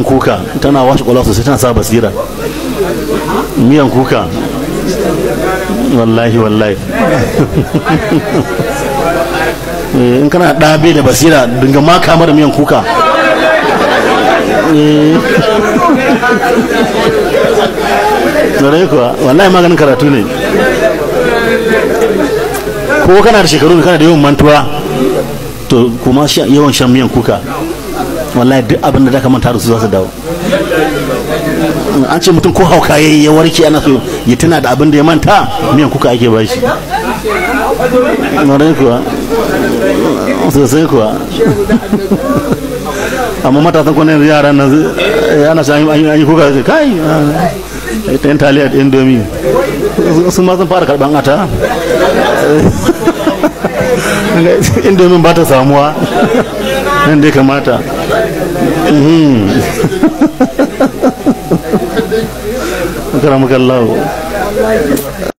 kuka tana washe kwalwa sosai, tana sa basira. Miyan kuka wallahi in kana ɗabe da basira dinga ma kama da miyan kuka. Kuwa wallahi maganin karatu ne. Ko kana da shekaru kana da yawan mantuwa, to kuma yawan shan miyan kuka wallahi duk abin da zaka manta da su za su dawo. An ce mutum ko hauka yayi ya warke, ana so ya tuna da abin da ya manta, miyan kuka ake ba shi. Kuwa sosai kuwa. Amma matasan kwanan yaran nan ana sa an yi kuka kai ta yin taliya da indomi sun ma sun fara karban ata. Indomin ba ta samuwa nan dai kamata. Karamukallahu.